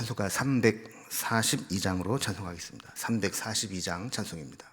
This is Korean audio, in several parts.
찬송가 342장으로 찬송하겠습니다. 342장 찬송입니다.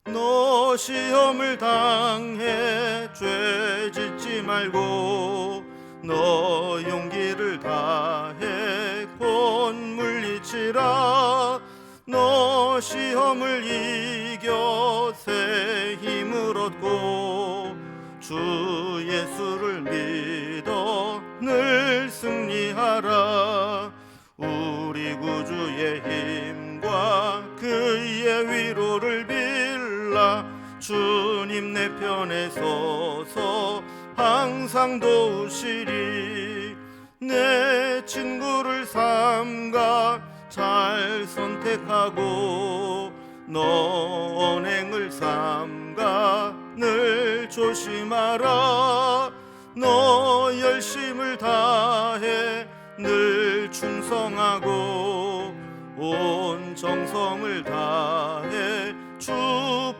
너 시험을 당해 죄 짓지 말고 너 용기를 다해 곧 물리치라. 너 시험을 이겨 새 힘을 얻고 주 예수를 믿어 늘 승리하라. 우리 구주의 힘과 그의 위로를 빌라. 주님 내 편에 서서 항상 도우시리. 내 친구를 삼가 잘 선택하고 너 언행을 삼가 늘 조심하라. 너 열심을 다해 늘 충성하고 온 정성을 다해 주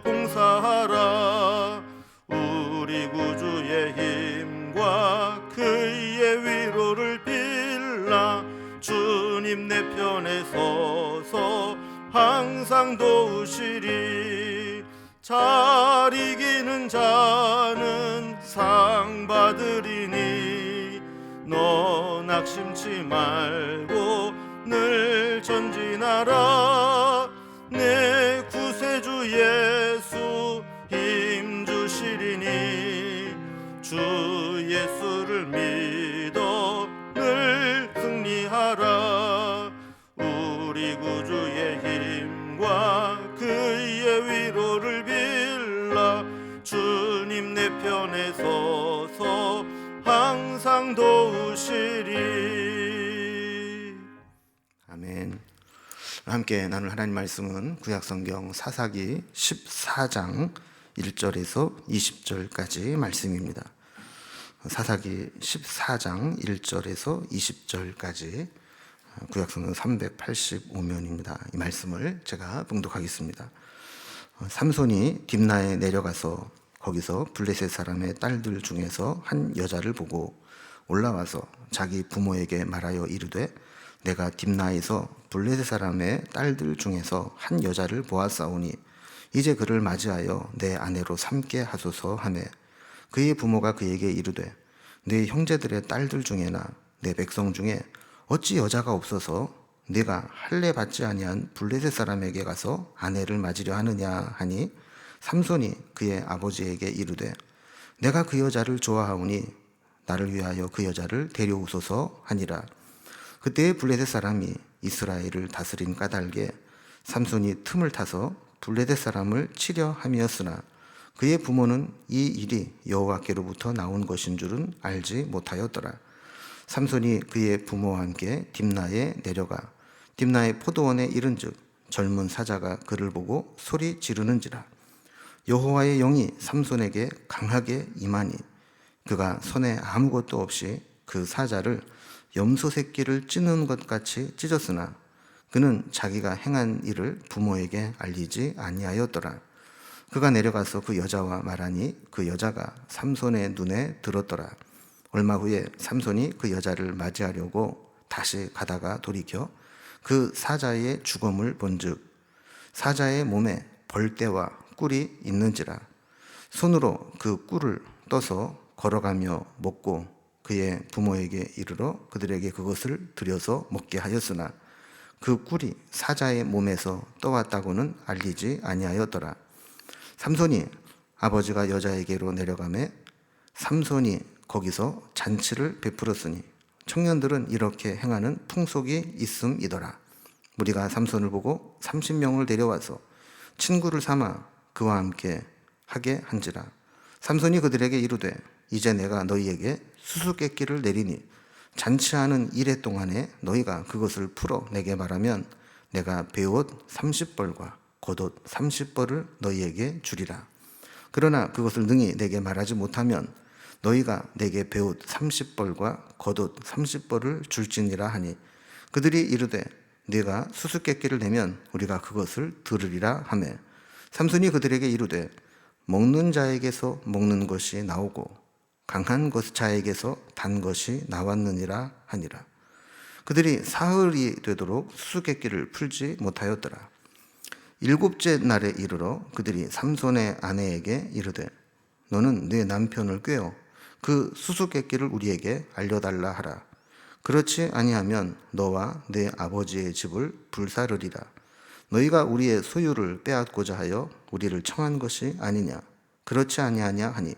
봉사하라. 우리 구주의 힘과 그의 위로를 빌라. 주님 내 편에 서서 항상 도우시리. 잘 이기는 자는 상 받으리니 너 낙심치 말고 늘 전진하라. 내 구세주 예수 힘 주시리니 주 예수를 믿어 늘 승리하라. 우리 구주의 힘과 그의 위로를 빌라. 주님 내 편에 서서 항상 도우시리. 아멘. 함께 나눌 하나님 말씀은 구약성경 사사기 14장 1절에서 20절까지 말씀입니다. 사사기 14장 1절에서 20절까지 구약성경 385면입니다. 이 말씀을 제가 봉독하겠습니다. 삼손이 딥나에 내려가서 거기서 블레셋 사람의 딸들 중에서 한 여자를 보고 올라와서 자기 부모에게 말하여 이르되 내가 딥나에서 블레셋 사람의 딸들 중에서 한 여자를 보았사오니 이제 그를 맞이하여 내 아내로 삼게 하소서 하매 그의 부모가 그에게 이르되 네 형제들의 딸들 중에나 내 백성 중에 어찌 여자가 없어서 네가 할례 받지 아니한 블레셋 사람에게 가서 아내를 맞으려 하느냐 하니 삼손이 그의 아버지에게 이르되 내가 그 여자를 좋아하오니 나를 위하여 그 여자를 데려오소서 하니라. 그때의 블레셋 사람이 이스라엘을 다스린 까닭에 삼손이 틈을 타서 블레셋 사람을 치려 함이었으나 그의 부모는 이 일이 여호와께로부터 나온 것인 줄은 알지 못하였더라. 삼손이 그의 부모와 함께 딥나에 내려가 딥나의 포도원에 이른즉 젊은 사자가 그를 보고 소리 지르는지라. 여호와의 영이 삼손에게 강하게 임하니 그가 손에 아무것도 없이 그 사자를 염소 새끼를 찢는 것 같이 찢었으나 그는 자기가 행한 일을 부모에게 알리지 아니하였더라. 그가 내려가서 그 여자와 말하니 그 여자가 삼손의 눈에 들었더라. 얼마 후에 삼손이 그 여자를 맞이하려고 다시 가다가 돌이켜 그 사자의 죽음을 본즉 사자의 몸에 벌떼와 꿀이 있는지라. 손으로 그 꿀을 떠서 걸어가며 먹고 그의 부모에게 이르러 그들에게 그것을 들여서 먹게 하였으나 그 꿀이 사자의 몸에서 떠왔다고는 알리지 아니하였더라. 삼손이 아버지가 여자에게로 내려가매 삼손이 거기서 잔치를 베풀었으니 청년들은 이렇게 행하는 풍속이 있음이더라. 무리가 삼손을 보고 30명을 데려와서 친구를 삼아 그와 함께 하게 한지라. 삼손이 그들에게 이르되 이제 내가 너희에게 수수께끼를 내리니 잔치하는 이래 동안에 너희가 그것을 풀어 내게 말하면 내가 베옷 30벌과 겉옷 30벌을 너희에게 주리라. 그러나 그것을 능히 내게 말하지 못하면 너희가 내게 베옷 30벌과 겉옷 30벌을 줄지니라 하니 그들이 이르되 네가 수수께끼를 내면 우리가 그것을 들으리라 하매 삼손이 그들에게 이르되 먹는 자에게서 먹는 것이 나오고 강한 자에게서 단 것이 나왔느니라 하니라. 그들이 사흘이 되도록 수수께끼를 풀지 못하였더라. 일곱째 날에 이르러 그들이 삼손의 아내에게 이르되 너는 네 남편을 꾀어 그 수수께끼를 우리에게 알려달라 하라. 그렇지 아니하면 너와 네 아버지의 집을 불사르리라. 너희가 우리의 소유를 빼앗고자 하여 우리를 청한 것이 아니냐. 그렇지 아니하냐 하니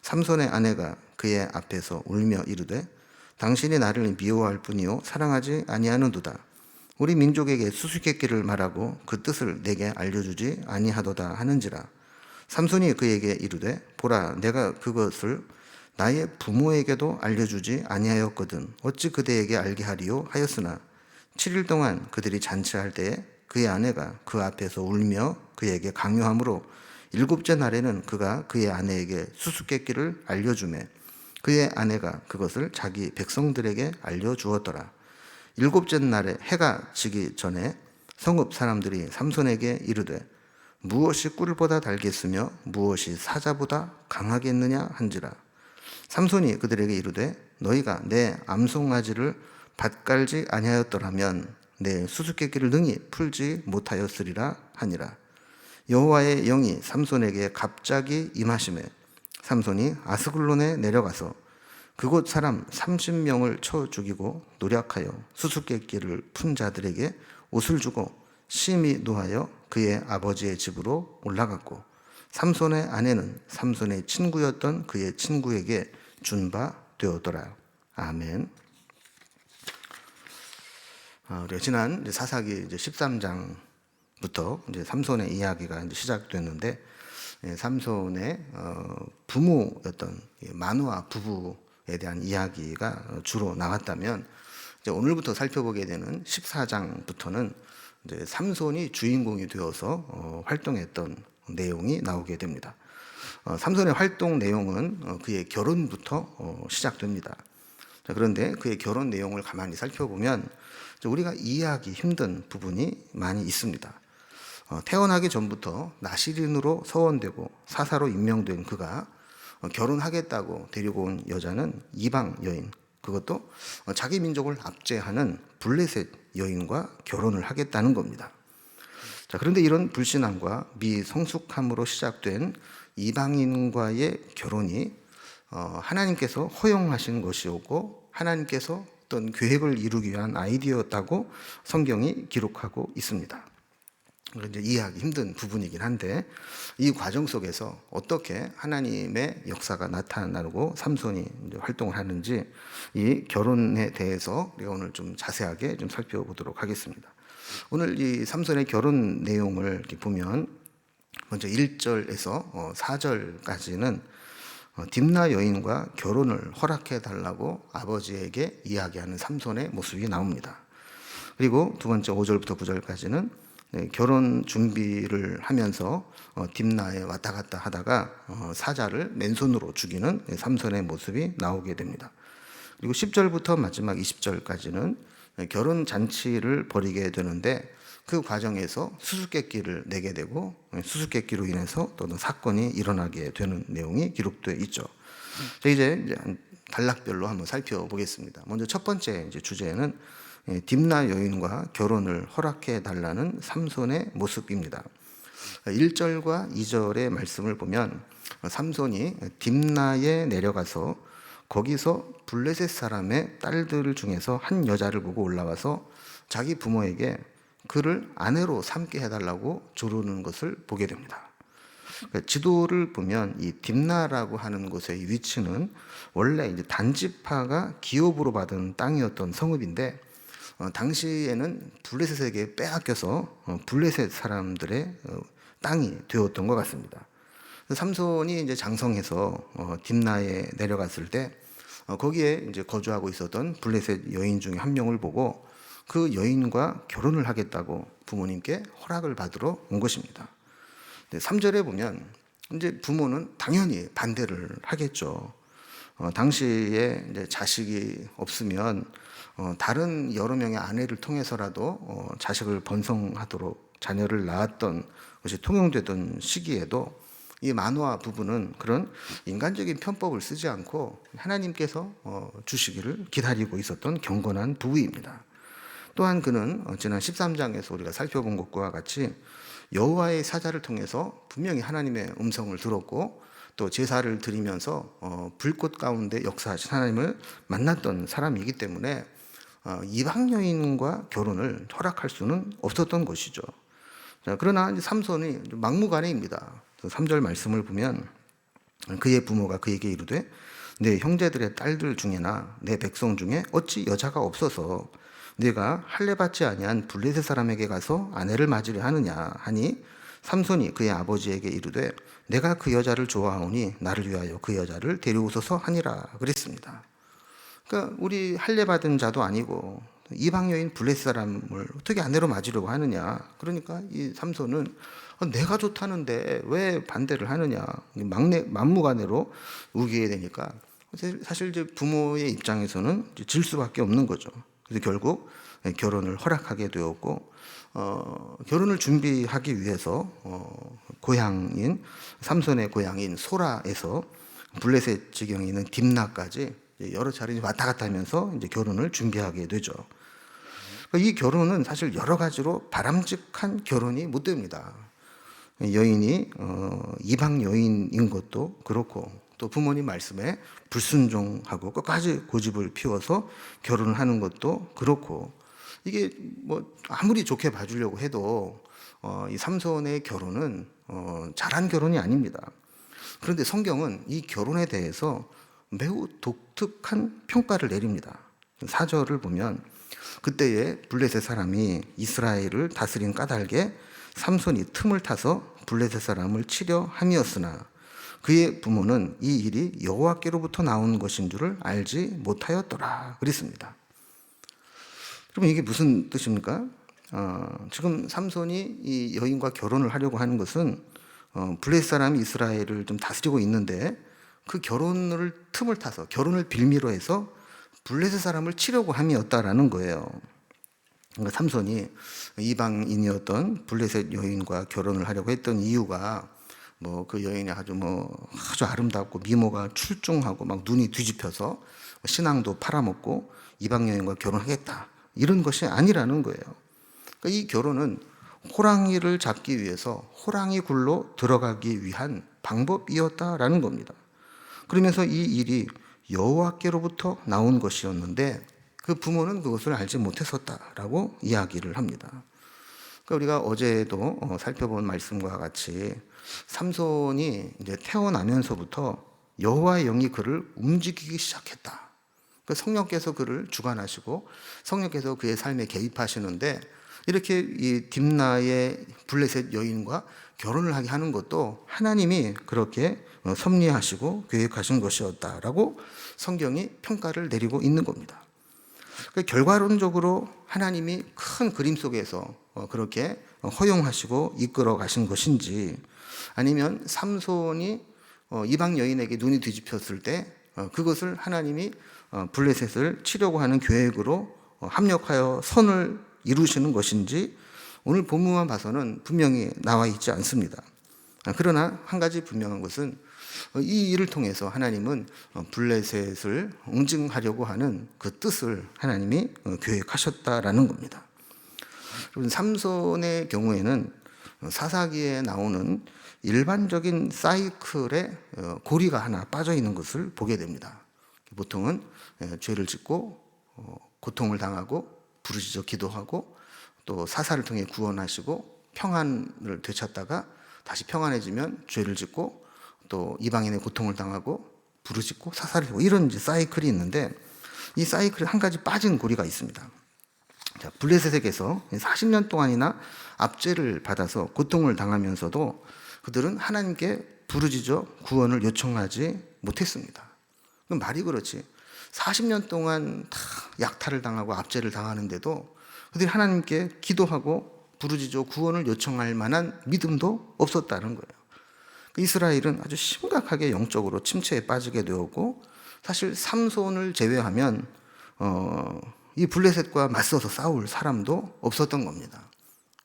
삼손의 아내가 그의 앞에서 울며 이르되 당신이 나를 미워할 뿐이요 사랑하지 아니하는도다. 우리 민족에게 수수께끼를 말하고 그 뜻을 내게 알려주지 아니하도다 하는지라. 삼손이 그에게 이르되 보라 내가 그것을 나의 부모에게도 알려주지 아니하였거든 어찌 그대에게 알게 하리요 하였으나 7일 동안 그들이 잔치할 때에 그의 아내가 그 앞에서 울며 그에게 강요하므로 일곱째 날에는 그가 그의 아내에게 수수께끼를 알려주매 그의 아내가 그것을 자기 백성들에게 알려주었더라. 일곱째 날에 해가 지기 전에 성읍 사람들이 삼손에게 이르되 무엇이 꿀보다 달겠으며 무엇이 사자보다 강하겠느냐 한지라. 삼손이 그들에게 이르되 너희가 내 암송아지를 밭갈지 아니하였더라면 내 수수께끼를 능히 풀지 못하였으리라 하니라. 여호와의 영이 삼손에게 갑자기 임하시매 삼손이 아스글론에 내려가서 그곳 사람 30명을 쳐 죽이고 노략하여 수수께끼를 푼 자들에게 옷을 주고 심히 노하여 그의 아버지의 집으로 올라갔고 삼손의 아내는 삼손의 친구였던 그의 친구에게 준 바 되었더라. 아멘. 지난 사사기 13장부터 이제 삼손의 이야기가 이제 시작됐는데 삼손의 부모였던 마누아 부부에 대한 이야기가 주로 나왔다면 이제 오늘부터 살펴보게 되는 14장부터는 이제 삼손이 주인공이 되어서 활동했던 내용이 나오게 됩니다. 삼손의 활동 내용은 그의 결혼부터 시작됩니다. 그런데 그의 결혼 내용을 가만히 살펴보면 우리가 이해하기 힘든 부분이 많이 있습니다. 태어나기 전부터 나시린으로 서원되고 사사로 임명된 그가 결혼하겠다고 데리고 온 여자는 이방 여인, 그것도 자기 민족을 압제하는 블레셋 여인과 결혼을 하겠다는 겁니다. 그런데 이런 불신앙과 미성숙함으로 시작된 이방인과의 결혼이 하나님께서 허용하신 것이었고 하나님께서 어떤 계획을 이루기 위한 아이디어였다고 성경이 기록하고 있습니다. 이제 이해하기 힘든 부분이긴 한데 이 과정 속에서 어떻게 하나님의 역사가 나타나고 삼손이 이제 활동을 하는지 이 결혼에 대해서 우리가 오늘 좀 자세하게 좀 살펴보도록 하겠습니다. 오늘 이 삼손의 결혼 내용을 이렇게 보면 먼저 1절에서 4절까지는 딥나 여인과 결혼을 허락해 달라고 아버지에게 이야기하는 삼손의 모습이 나옵니다. 그리고 두 번째 5절부터 9절까지는 결혼 준비를 하면서 딥나에 왔다 갔다 하다가 사자를 맨손으로 죽이는 삼손의 모습이 나오게 됩니다. 그리고 10절부터 마지막 20절까지는 결혼 잔치를 벌이게 되는데 그 과정에서 수수께끼를 내게 되고 수수께끼로 인해서 또는 사건이 일어나게 되는 내용이 기록되어 있죠. 이제 단락별로 한번 살펴보겠습니다. 먼저 첫 번째 이제 주제는 딥나 여인과 결혼을 허락해 달라는 삼손의 모습입니다. 1절과 2절의 말씀을 보면 삼손이 딥나에 내려가서 거기서 블레셋 사람의 딸들 중에서 한 여자를 보고 올라와서 자기 부모에게 그를 아내로 삼게 해달라고 조르는 것을 보게 됩니다. 지도를 보면 이 딥나라고 하는 곳의 위치는 원래 이제 단지파가 기업으로 받은 땅이었던 성읍인데 당시에는 블레셋에게 빼앗겨서 블레셋 사람들의 땅이 되었던 것 같습니다. 삼손이 이제 장성해서 딥나에 내려갔을 때 거기에 이제 거주하고 있었던 블레셋 여인 중에 한 명을 보고 그 여인과 결혼을 하겠다고 부모님께 허락을 받으러 온 것입니다. 3절에 보면 이제 부모는 당연히 반대를 하겠죠. 당시에 이제 자식이 없으면 다른 여러 명의 아내를 통해서라도 자식을 번성하도록 자녀를 낳았던 것이 통용되던 시기에도 이 마노아 부부는 그런 인간적인 편법을 쓰지 않고 하나님께서 주시기를 기다리고 있었던 경건한 부부입니다. 또한 그는 지난 13장에서 우리가 살펴본 것과 같이 여호와의 사자를 통해서 분명히 하나님의 음성을 들었고 또 제사를 드리면서 불꽃 가운데 역사하신 하나님을 만났던 사람이기 때문에 이방 여인과 결혼을 허락할 수는 없었던 것이죠. 자, 그러나 이제 삼손이 막무가내입니다. 3절 말씀을 보면 그의 부모가 그에게 이르되 내 형제들의 딸들 중에나 내 백성 중에 어찌 여자가 없어서 네가 할례 받지 아니한 블레셋 사람에게 가서 아내를 맞으려 하느냐 하니 삼손이 그의 아버지에게 이르되 내가 그 여자를 좋아하오니 나를 위하여 그 여자를 데려오소서 하니라 그랬습니다. 그러니까 우리 할례 받은 자도 아니고 이방 여인 블레셋 사람을 어떻게 아내로 맞으려고 하느냐. 그러니까 이 삼손은 내가 좋다는데 왜 반대를 하느냐. 막무가내로 우기게 되니까 사실 이제 부모의 입장에서는 질 수밖에 없는 거죠. 그래서 결국 결혼을 허락하게 되었고 결혼을 준비하기 위해서 고향인 삼손의 고향인 소라에서 블레셋 지경에 있는 딥나까지 여러 차례 왔다 갔다 하면서 이제 결혼을 준비하게 되죠. 이 결혼은 사실 여러 가지로 바람직한 결혼이 못 됩니다. 여인이 이방 여인인 것도 그렇고 또 부모님 말씀에 불순종하고 끝까지 고집을 피워서 결혼을 하는 것도 그렇고 이게 뭐 아무리 좋게 봐주려고 해도 이 삼손의 결혼은 잘한 결혼이 아닙니다. 그런데 성경은 이 결혼에 대해서 매우 독특한 평가를 내립니다. 4절을 보면 그때에 블레셋 사람이 이스라엘을 다스린 까닭에 삼손이 틈을 타서 블레셋 사람을 치려 함이었으나 그의 부모는 이 일이 여호와께로부터 나온 것인 줄을 알지 못하였더라 그랬습니다. 그러면 이게 무슨 뜻입니까? 지금 삼손이 이 여인과 결혼을 하려고 하는 것은 블레셋 사람이 이스라엘을 좀 다스리고 있는데 그 결혼을 틈을 타서 결혼을 빌미로 해서 블레셋 사람을 치려고 함이었다라는 거예요. 그러니까 삼손이 이방인이었던 블레셋 여인과 결혼을 하려고 했던 이유가 뭐 그 여인이 아주 아름답고 미모가 출중하고 막 눈이 뒤집혀서 신앙도 팔아먹고 이방 여인과 결혼하겠다 이런 것이 아니라는 거예요. 그러니까 이 결혼은 호랑이를 잡기 위해서 호랑이 굴로 들어가기 위한 방법이었다라는 겁니다. 그러면서 이 일이 여호와께로부터 나온 것이었는데 그 부모는 그것을 알지 못했었다라고 이야기를 합니다. 그러니까 우리가 어제도 살펴본 말씀과 같이 삼손이 이제 태어나면서부터 여호와의 영이 그를 움직이기 시작했다. 그러니까 성령께서 그를 주관하시고 성령께서 그의 삶에 개입하시는데 이렇게 이 딥나의 블레셋 여인과 결혼을 하게 하는 것도 하나님이 그렇게 섭리하시고 계획하신 것이었다라고 성경이 평가를 내리고 있는 겁니다. 그러니까 결과론적으로 하나님이 큰 그림 속에서 그렇게 허용하시고 이끌어 가신 것인지 아니면 삼손이 이방 여인에게 눈이 뒤집혔을 때 그것을 하나님이 블레셋을 치려고 하는 계획으로 합력하여 선을 이루시는 것인지 오늘 본문만 봐서는 분명히 나와 있지 않습니다. 그러나 한 가지 분명한 것은 이 일을 통해서 하나님은 블레셋을 응징하려고 하는 그 뜻을 하나님이 계획하셨다라는 겁니다. 삼손의 경우에는 사사기에 나오는 일반적인 사이클에 고리가 하나 빠져 있는 것을 보게 됩니다. 보통은 죄를 짓고 고통을 당하고 부르짖어 기도하고 또 사사를 통해 구원하시고 평안을 되찾다가 다시 평안해지면 죄를 짓고 또 이방인의 고통을 당하고 부르짖고 사사를 하고 이런 이제 사이클이 있는데 이 사이클에 한 가지 빠진 고리가 있습니다. 자, 블레셋에게서 40년 동안이나 압제를 받아서 고통을 당하면서도 그들은 하나님께 부르짖어 구원을 요청하지 못했습니다. 그럼 말이 그렇지. 40년 동안 다 약탈을 당하고 압제를 당하는데도 그들이 하나님께 기도하고 부르짖어 구원을 요청할 만한 믿음도 없었다는 거예요. 이스라엘은 아주 심각하게 영적으로 침체에 빠지게 되었고 사실 삼손을 제외하면 이 블레셋과 맞서서 싸울 사람도 없었던 겁니다.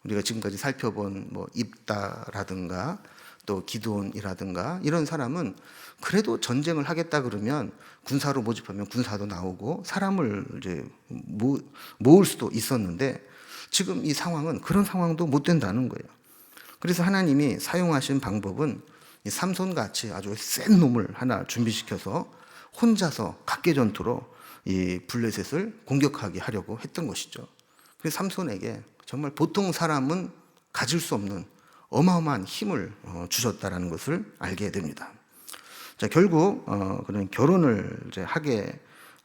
우리가 지금까지 살펴본 입다라든가 또 기드온이라든가 이런 사람은 그래도 전쟁을 하겠다 그러면 군사로 모집하면 군사도 나오고 사람을 이제 모을 수도 있었는데 지금 이 상황은 그런 상황도 못 된다는 거예요. 그래서 하나님이 사용하신 방법은 이 삼손같이 아주 센 놈을 하나 준비시켜서 혼자서 각개전투로 이 블레셋을 공격하게 하려고 했던 것이죠. 그래서 삼손에게 정말 보통 사람은 가질 수 없는 어마어마한 힘을 주셨다라는 것을 알게 됩니다. 자, 결국 그런 결혼을 이제 하게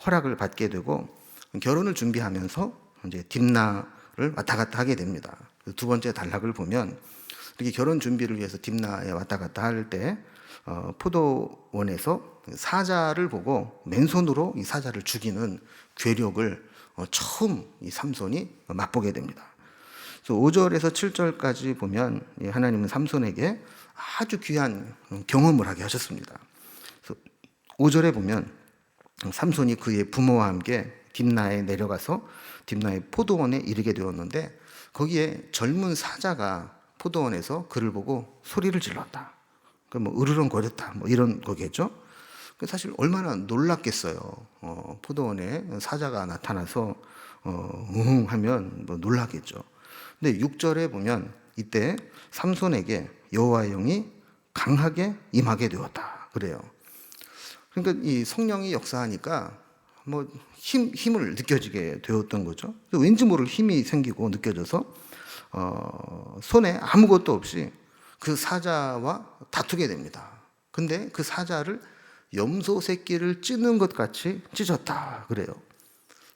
허락을 받게 되고 결혼을 준비하면서 이제 딥나를 왔다 갔다 하게 됩니다. 두 번째 단락을 보면 이렇게 결혼 준비를 위해서 딥나에 왔다 갔다 할 때 포도원에서 사자를 보고 맨손으로 이 사자를 죽이는 괴력을 처음 이 삼손이 맛보게 됩니다. 그래서 5절에서 7절까지 보면 하나님은 삼손에게 아주 귀한 경험을 하게 하셨습니다. 그래서 5절에 보면 삼손이 그의 부모와 함께 딥나에 내려가서 딥나의 포도원에 이르게 되었는데 거기에 젊은 사자가 포도원에서 그를 보고 소리를 질렀다. 뭐 으르렁거렸다. 뭐 이런 거겠죠. 사실 얼마나 놀랐겠어요. 포도원에 사자가 나타나서 하면 뭐 놀라겠죠. 근데 6절에 보면 이때 삼손에게 여호와의 영이 강하게 임하게 되었다. 그래요. 그러니까 이 성령이 역사하니까 뭐 힘을 느껴지게 되었던 거죠. 왠지 모를 힘이 생기고 느껴져서 손에 아무것도 없이 그 사자와 다투게 됩니다. 근데 그 사자를 염소 새끼를 찢는 것 같이 찢었다. 그래요.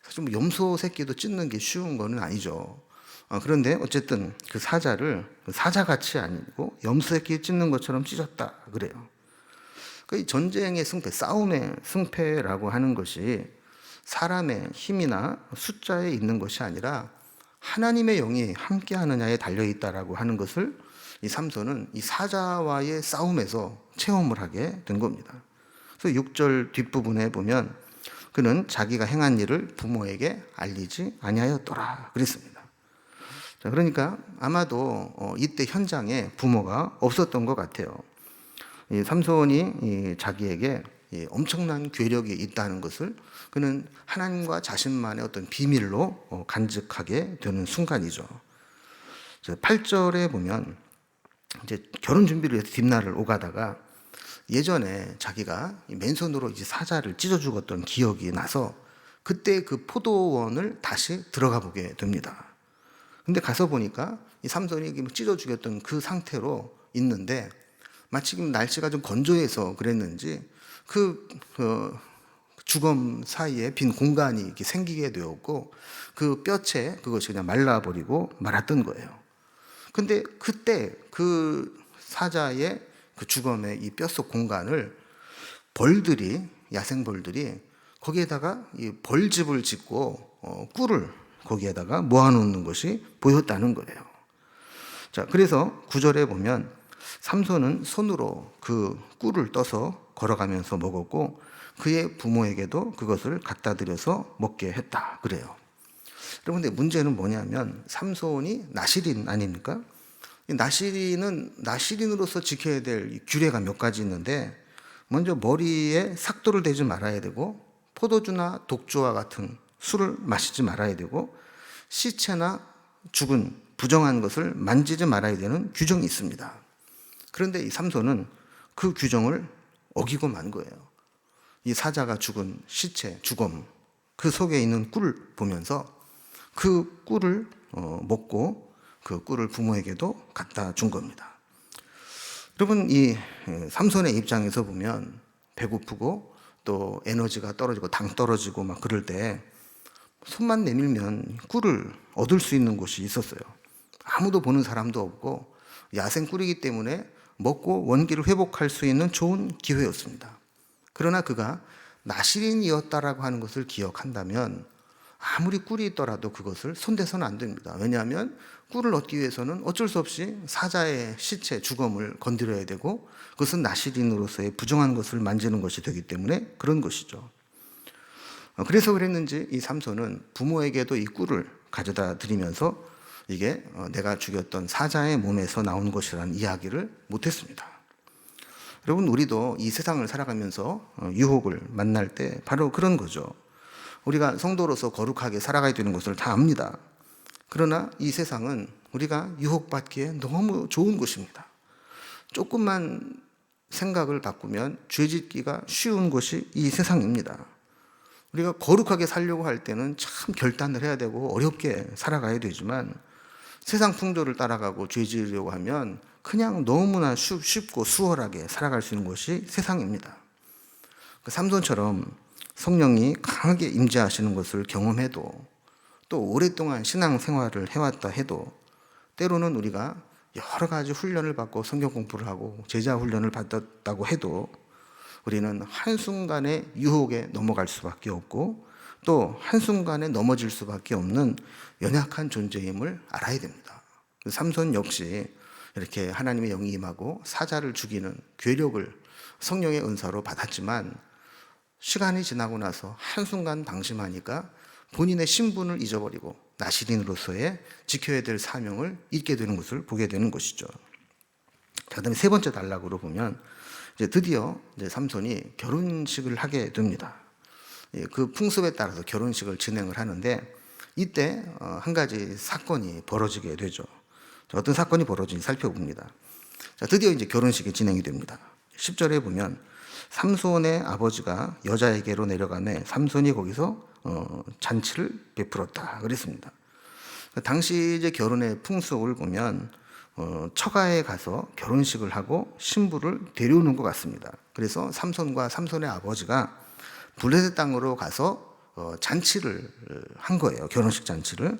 사실 뭐 염소 새끼도 찢는 게 쉬운 거는 아니죠. 그런데 어쨌든 그 사자를 사자같이 아니고 염소 새끼 찢는 것처럼 찢었다. 그래요. 그 전쟁의 승패, 싸움의 승패라고 하는 것이 사람의 힘이나 숫자에 있는 것이 아니라 하나님의 영이 함께 하느냐에 달려 있다라고 하는 것을 이 삼손은 이 사자와의 싸움에서 체험을 하게 된 겁니다. 그래서 6절 뒷부분에 보면 그는 자기가 행한 일을 부모에게 알리지 아니하였더라 그랬습니다. 자, 그러니까 아마도 이때 현장에 부모가 없었던 것 같아요. 이 삼손이 자기에게 엄청난 괴력이 있다는 것을 그는 하나님과 자신만의 어떤 비밀로 간직하게 되는 순간이죠. 8절에 보면 이제 결혼 준비를 위해서 딥나를 오가다가 예전에 자기가 맨손으로 이제 사자를 찢어 죽었던 기억이 나서 그때 그 포도원을 다시 들어가 보게 됩니다. 근데 가서 보니까 이 삼손이 찢어 죽였던 그 상태로 있는데 마치 날씨가 좀 건조해서 그랬는지 그 주검 사이에 빈 공간이 이렇게 생기게 되었고 그 뼈채 그것이 그냥 말라버리고 말았던 거예요. 근데 그때 그 사자의 그 주검의 이 뼛속 공간을 벌들이, 야생벌들이 거기에다가 이 벌집을 짓고 꿀을 거기에다가 모아놓는 것이 보였다는 거예요. 자, 그래서 9절에 보면 삼손은 손으로 그 꿀을 떠서 걸어가면서 먹었고 그의 부모에게도 그것을 갖다 드려서 먹게 했다. 그래요. 여러분, 근데 문제는 뭐냐면 삼손이 나실인 아닙니까? 나실인은 나실인으로서 지켜야 될 규례가 몇 가지 있는데 먼저 머리에 삭도를 대지 말아야 되고 포도주나 독주와 같은 술을 마시지 말아야 되고 시체나 죽은 부정한 것을 만지지 말아야 되는 규정이 있습니다. 그런데 이 삼손은 그 규정을 어기고 만 거예요. 이 사자가 죽은 시체, 주검, 그 속에 있는 꿀을 보면서 그 꿀을 먹고 그 꿀을 부모에게도 갖다 준 겁니다. 여러분, 이 삼손의 입장에서 보면 배고프고 또 에너지가 떨어지고 당 떨어지고 막 그럴 때 손만 내밀면 꿀을 얻을 수 있는 곳이 있었어요. 아무도 보는 사람도 없고 야생 꿀이기 때문에 먹고 원기를 회복할 수 있는 좋은 기회였습니다. 그러나 그가 나실인이었다라고 하는 것을 기억한다면 아무리 꿀이 있더라도 그것을 손대서는 안 됩니다. 왜냐하면 꿀을 얻기 위해서는 어쩔 수 없이 사자의 시체, 주검을 건드려야 되고 그것은 나실인으로서의 부정한 것을 만지는 것이 되기 때문에 그런 것이죠. 그래서 그랬는지 이 삼손은 부모에게도 이 꿀을 가져다 드리면서 이게 내가 죽였던 사자의 몸에서 나온 것이라는 이야기를 못했습니다. 여러분, 우리도 이 세상을 살아가면서 유혹을 만날 때 바로 그런 거죠. 우리가 성도로서 거룩하게 살아가야 되는 것을 다 압니다. 그러나 이 세상은 우리가 유혹받기에 너무 좋은 곳입니다. 조금만 생각을 바꾸면 죄짓기가 쉬운 곳이 이 세상입니다. 우리가 거룩하게 살려고 할 때는 참 결단을 해야 되고 어렵게 살아가야 되지만, 세상 풍조를 따라가고 죄 지으려고 하면 그냥 너무나 쉽고 수월하게 살아갈 수 있는 곳이 세상입니다. 삼손처럼 성령이 강하게 임재하시는 것을 경험해도, 또 오랫동안 신앙생활을 해왔다 해도, 때로는 우리가 여러 가지 훈련을 받고 성경 공부를 하고 제자 훈련을 받았다고 해도 우리는 한순간에 유혹에 넘어갈 수밖에 없고, 또 한순간에 넘어질 수밖에 없는 연약한 존재임을 알아야 됩니다. 삼손 역시 이렇게 하나님의 영이 임하고 사자를 죽이는 괴력을 성령의 은사로 받았지만, 시간이 지나고 나서 한순간 방심하니까 본인의 신분을 잊어버리고 나시린으로서의 지켜야 될 사명을 잊게 되는 것을 보게 되는 것이죠. 자, 그다음에 세 번째 단락으로 보면 이제 드디어 삼손이 결혼식을 하게 됩니다. 그 풍습에 따라서 결혼식을 진행을 하는데, 이때 한 가지 사건이 벌어지게 되죠. 어떤 사건이 벌어지는지 살펴봅니다. 자, 드디어 이제 결혼식이 진행이 됩니다. 10절에 보면 삼손의 아버지가 여자에게로 내려가매 삼손이 거기서 잔치를 베풀었다 그랬습니다. 당시 이제 결혼의 풍속을 보면 처가에 가서 결혼식을 하고 신부를 데려오는 것 같습니다. 그래서 삼손과 삼손의 아버지가 블레셋 땅으로 가서 잔치를 한 거예요. 결혼식 잔치를.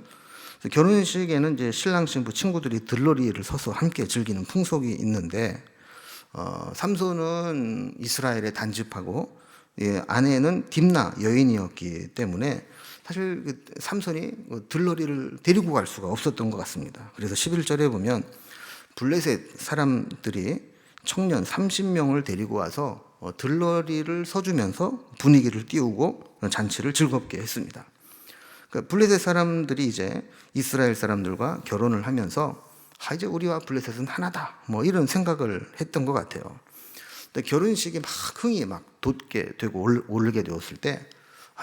결혼식에는 이제 신랑 신부 친구들이 들러리를 서서 함께 즐기는 풍속이 있는데, 삼손은 이스라엘에 단집하고 아내는 딥나 여인이었기 때문에 사실 삼손이 들러리를 데리고 갈 수가 없었던 것 같습니다. 그래서 11절에 보면 블레셋 사람들이 청년 30명을 데리고 와서 들러리를 서주면서 분위기를 띄우고 잔치를 즐겁게 했습니다. 블레셋 사람들이 이제 이스라엘 사람들과 결혼을 하면서 이제 우리와 블레셋은 하나다, 뭐 이런 생각을 했던 것 같아요. 근데 결혼식이 막 흥이 막 돋게 되고 오르게 되었을 때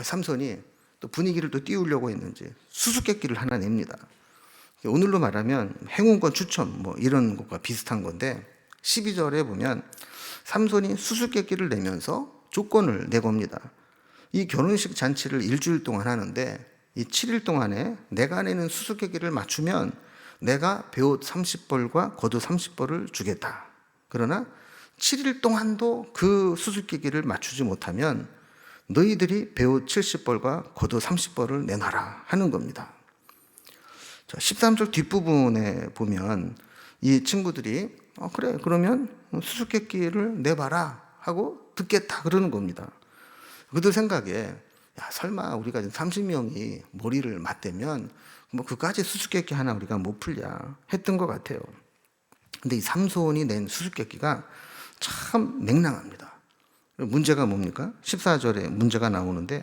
삼손이 또 분위기를 또 띄우려고 했는지 수수께끼를 하나 냅니다. 오늘로 말하면 행운권 추첨 뭐 이런 것과 비슷한 건데, 12절에 보면 삼손이 수수께끼를 내면서 조건을 내겁니다. 이 결혼식 잔치를 일주일 동안 하는데, 이 7일 동안에 내가 내는 수수께끼를 맞추면 내가 베옷 30벌과 겉옷 30벌을 주겠다. 그러나 7일 동안도 그 수수께끼를 맞추지 못하면 너희들이 베옷 70벌과 겉옷 30벌을 내놔라 하는 겁니다. 13절 뒷부분에 보면 이 친구들이 그래, 그러면 수수께끼를 내봐라 하고 듣겠다 그러는 겁니다. 그들 생각에 설마 우리가 30명이 머리를 맞대면 뭐 그까지 수수께끼 하나 우리가 못 풀냐 했던 것 같아요. 근데 이 삼손이 낸 수수께끼가 참 맹랑합니다. 문제가 뭡니까? 14절에 문제가 나오는데,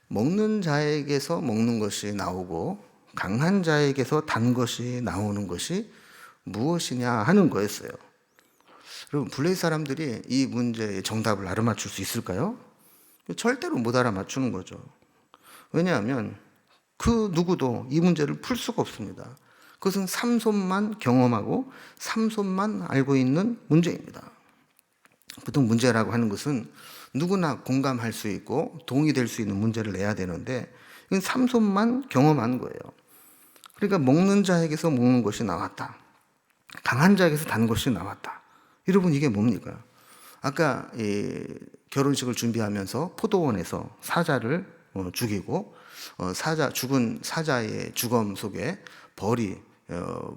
먹는 자에게서 먹는 것이 나오고 강한 자에게서 단 것이 나오는 것이 무엇이냐 하는 거였어요. 여러분, 블레셋 사람들이 이 문제의 정답을 알아맞힐 수 있을까요? 절대로 못 알아맞추는 거죠. 왜냐하면 그 누구도 이 문제를 풀 수가 없습니다. 그것은 삼손만 경험하고 삼손만 알고 있는 문제입니다. 보통 문제라고 하는 것은 누구나 공감할 수 있고 동의될 수 있는 문제를 내야 되는데, 이건 삼손만 경험한 거예요. 그러니까 먹는 자에게서 먹는 것이 나왔다, 강한 자에게서 단 것이 나왔다. 여러분, 이게 뭡니까? 아까 결혼식을 준비하면서 포도원에서 사자를 죽이고 죽은 사자의 주검 속에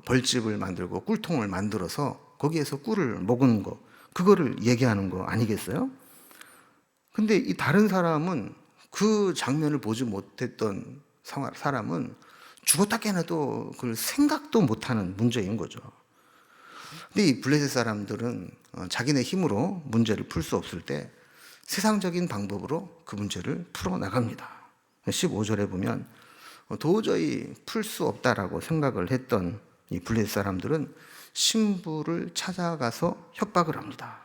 벌집을 만들고 꿀통을 만들어서 거기에서 꿀을 먹은 거, 그거를 얘기하는 거 아니겠어요? 근데 이 다른 사람은, 그 장면을 보지 못했던 사람은 죽었다 깨나도 그걸 생각도 못하는 문제인 거죠. 근데 이 블레셋 사람들은 자기네 힘으로 문제를 풀 수 없을 때 세상적인 방법으로 그 문제를 풀어나갑니다. 15절에 보면 도저히 풀 수 없다라고 생각을 했던 이 블레셋 사람들은 신부를 찾아가서 협박을 합니다.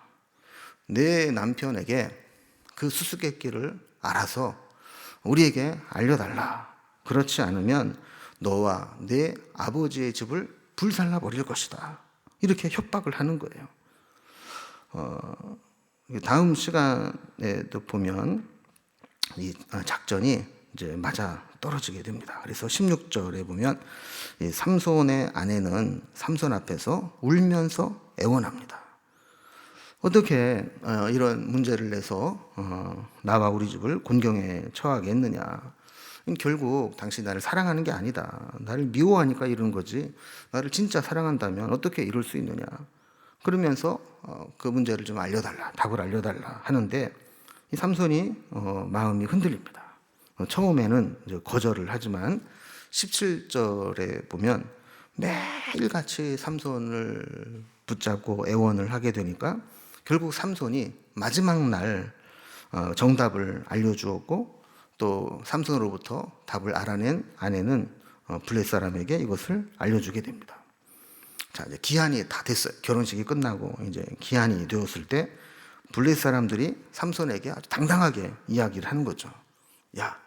내 남편에게 그 수수께끼를 알아서 우리에게 알려달라. 그렇지 않으면 너와 내 아버지의 집을 불살라 버릴 것이다. 이렇게 협박을 하는 거예요. 다음 시간에도 보면 이 작전이 이제 맞아 떨어지게 됩니다. 그래서 16절에 보면 이 삼손의 아내는 삼손 앞에서 울면서 애원합니다. 어떻게 이런 문제를 내서 나와 우리 집을 곤경에 처하게 했느냐. 결국 당신이 나를 사랑하는 게 아니다. 나를 미워하니까 이러는 거지. 나를 진짜 사랑한다면 어떻게 이럴 수 있느냐. 그러면서 그 문제를 좀 알려달라. 답을 알려달라 하는데 이 삼손이 마음이 흔들립니다. 처음에는 이제 거절을 하지만 17절에 보면 매일같이 삼손을 붙잡고 애원을 하게 되니까 결국 삼손이 마지막 날 정답을 알려주었고 또 삼손으로부터 답을 알아낸 아내는 블레 사람에게 이것을 알려주게 됩니다. 자, 이제 기한이 다 됐어요. 결혼식이 끝나고 이제 기한이 되었을 때 블레 사람들이 삼손에게 아주 당당하게 이야기를 하는 거죠. 야,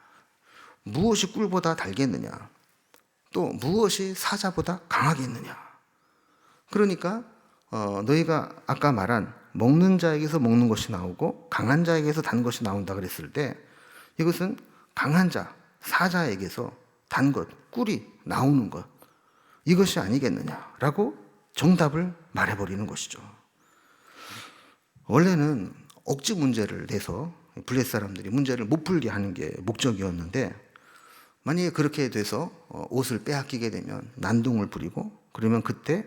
무엇이 꿀보다 달겠느냐? 또 무엇이 사자보다 강하겠느냐? 그러니까 너희가 아까 말한 먹는 자에게서 먹는 것이 나오고 강한 자에게서 단 것이 나온다 그랬을 때 이것은 강한 자, 사자에게서 단 것, 꿀이 나오는 것 이것이 아니겠느냐라고 정답을 말해버리는 것이죠. 원래는 억지 문제를 내서 블레 사람들이 문제를 못 풀게 하는 게 목적이었는데 만약에 그렇게 돼서 옷을 빼앗기게 되면 난동을 부리고 그러면 그때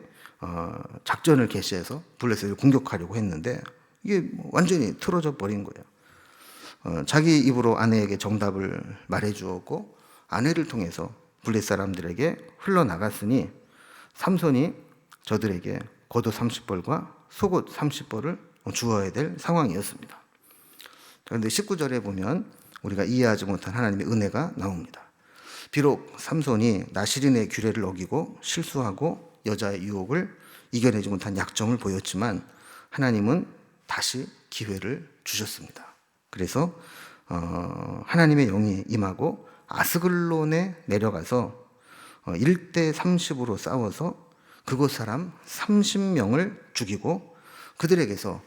작전을 개시해서 블레셋을 공격하려고 했는데 이게 완전히 틀어져 버린 거예요. 자기 입으로 아내에게 정답을 말해 주었고 아내를 통해서 블레 사람들에게 흘러나갔으니 삼손이 저들에게 겉옷 30벌과 속옷 30벌을 주어야 될 상황이었습니다. 그런데 19절에 보면 우리가 이해하지 못한 하나님의 은혜가 나옵니다. 비록 삼손이 나시린의 규례를 어기고 실수하고 여자의 유혹을 이겨내지 못한 약점을 보였지만 하나님은 다시 기회를 주셨습니다. 그래서 하나님의 영이 임하고 아스글론에 내려가서 1대 30으로 싸워서 그곳 사람 30명을 죽이고 그들에게서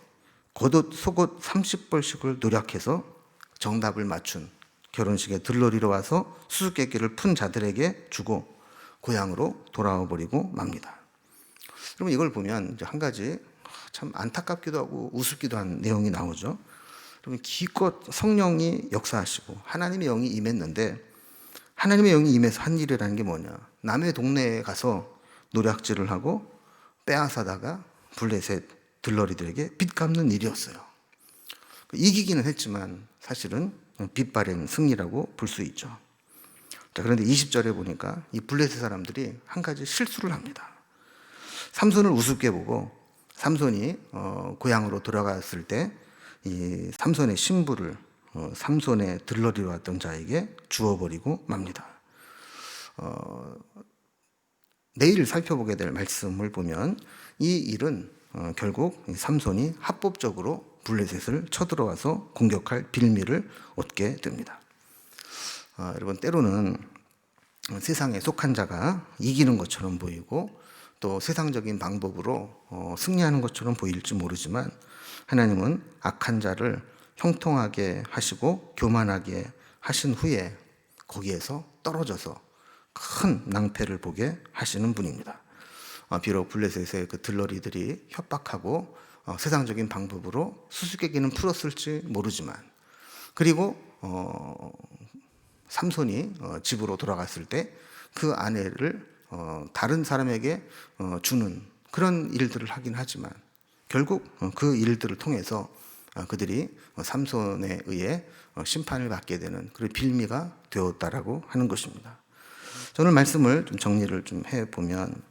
겉옷 속옷 30벌씩을 노력해서 정답을 맞춘 결혼식에 들러리러 와서 수수께끼를 푼 자들에게 주고 고향으로 돌아와 버리고 맙니다. 그러면 이걸 보면 이제 한 가지 참 안타깝기도 하고 우습기도 한 내용이 나오죠. 그러면 기껏 성령이 역사하시고 하나님의 영이 임했는데 하나님의 영이 임해서 한 일이라는 게 뭐냐? 남의 동네에 가서 노략질을 하고 빼앗아다가 블레셋 들러리들에게 빚 갚는 일이었어요. 이기기는 했지만 사실은 빚 발행 승리라고 볼 수 있죠. 자, 그런데 20절에 보니까 이 블레셋 사람들이 한 가지 실수를 합니다. 삼손을 우습게 보고 삼손이 고향으로 돌아갔을 때 이 삼손의 신부를 삼손의 들러리로 왔던 자에게 주워버리고 맙니다. 내일 살펴보게 될 말씀을 보면 이 일은 결국 삼손이 합법적으로 블레셋을 쳐들어와서 공격할 빌미를 얻게 됩니다. 여러분 때로는 세상에 속한 자가 이기는 것처럼 보이고 또 세상적인 방법으로 승리하는 것처럼 보일지 모르지만 하나님은 악한 자를 형통하게 하시고 교만하게 하신 후에 거기에서 떨어져서 큰 낭패를 보게 하시는 분입니다. 비록 블레셋의 그 들러리들이 협박하고 세상적인 방법으로 수수께끼는 풀었을지 모르지만 그리고 삼손이 집으로 돌아갔을 때 그 아내를 다른 사람에게 주는 그런 일들을 하긴 하지만 결국 그 일들을 통해서 그들이 삼손에 의해 심판을 받게 되는 그런 빌미가 되었다라고 하는 것입니다. 저는 말씀을 좀 정리를 좀 해보면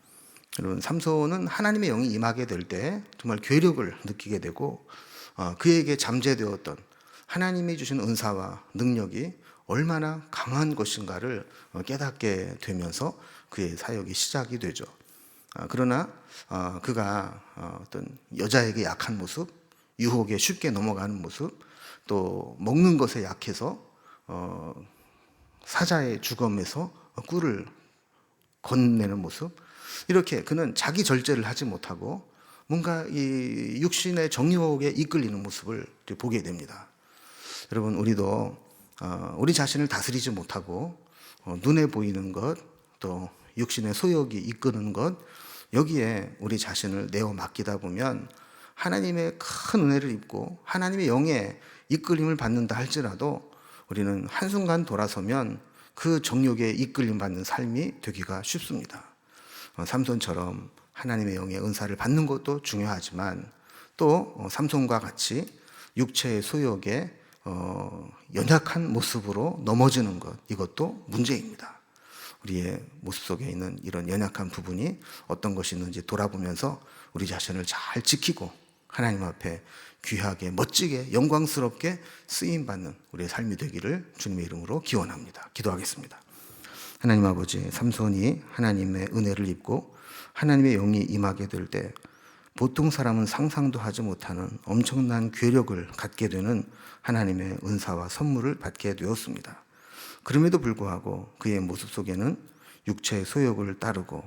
여러분 삼손은 하나님의 영이 임하게 될 때 정말 괴력을 느끼게 되고 그에게 잠재되었던 하나님이 주신 은사와 능력이 얼마나 강한 것인가를 깨닫게 되면서 그의 사역이 시작이 되죠. 그러나 그가 어떤 여자에게 약한 모습, 유혹에 쉽게 넘어가는 모습, 또 먹는 것에 약해서 사자의 주검에서 꿀을 건네는 모습, 이렇게 그는 자기 절제를 하지 못하고 뭔가 이 육신의 정욕에 이끌리는 모습을 보게 됩니다. 여러분, 우리도 우리 자신을 다스리지 못하고 눈에 보이는 것, 또 육신의 소욕이 이끄는 것, 여기에 우리 자신을 내어 맡기다 보면 하나님의 큰 은혜를 입고 하나님의 영에 이끌림을 받는다 할지라도 우리는 한순간 돌아서면 그 정욕에 이끌림 받는 삶이 되기가 쉽습니다. 삼손처럼 하나님의 영의 은사를 받는 것도 중요하지만 또 삼손과 같이 육체의 소욕에 연약한 모습으로 넘어지는 것, 이것도 문제입니다. 우리의 모습 속에 있는 이런 연약한 부분이 어떤 것이 있는지 돌아보면서 우리 자신을 잘 지키고 하나님 앞에 귀하게 멋지게 영광스럽게 쓰임받는 우리의 삶이 되기를 주님의 이름으로 기원합니다. 기도하겠습니다. 하나님 아버지, 삼손이 하나님의 은혜를 입고 하나님의 영이 임하게 될 때 보통 사람은 상상도 하지 못하는 엄청난 괴력을 갖게 되는 하나님의 은사와 선물을 받게 되었습니다. 그럼에도 불구하고 그의 모습 속에는 육체의 소욕을 따르고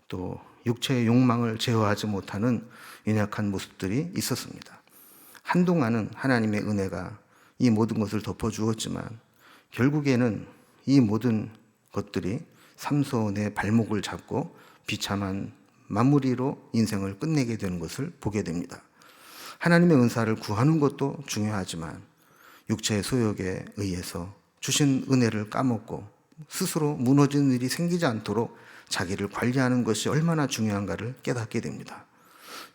또 육체의 욕망을 제어하지 못하는 연약한 모습들이 있었습니다. 한동안은 하나님의 은혜가 이 모든 것을 덮어주었지만 결국에는 이 모든 것들이 삼손의 발목을 잡고 비참한 마무리로 인생을 끝내게 되는 것을 보게 됩니다. 하나님의 은사를 구하는 것도 중요하지만 육체의 소욕에 의해서 주신 은혜를 까먹고 스스로 무너지는 일이 생기지 않도록 자기를 관리하는 것이 얼마나 중요한가를 깨닫게 됩니다.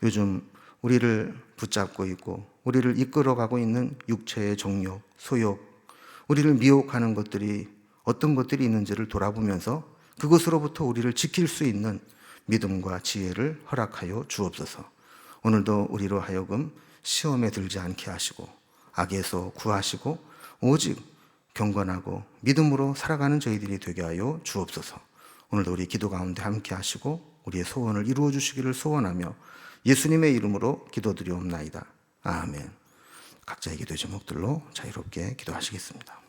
요즘 우리를 붙잡고 있고 우리를 이끌어가고 있는 육체의 정욕, 소욕, 우리를 미혹하는 것들이 어떤 것들이 있는지를 돌아보면서 그것으로부터 우리를 지킬 수 있는 믿음과 지혜를 허락하여 주옵소서. 오늘도 우리로 하여금 시험에 들지 않게 하시고 악에서 구하시고 오직 경건하고 믿음으로 살아가는 저희들이 되게 하여 주옵소서. 오늘도 우리 기도 가운데 함께 하시고 우리의 소원을 이루어 주시기를 소원하며 예수님의 이름으로 기도드리옵나이다. 아멘. 각자의 기도의 제목들로 자유롭게 기도하시겠습니다.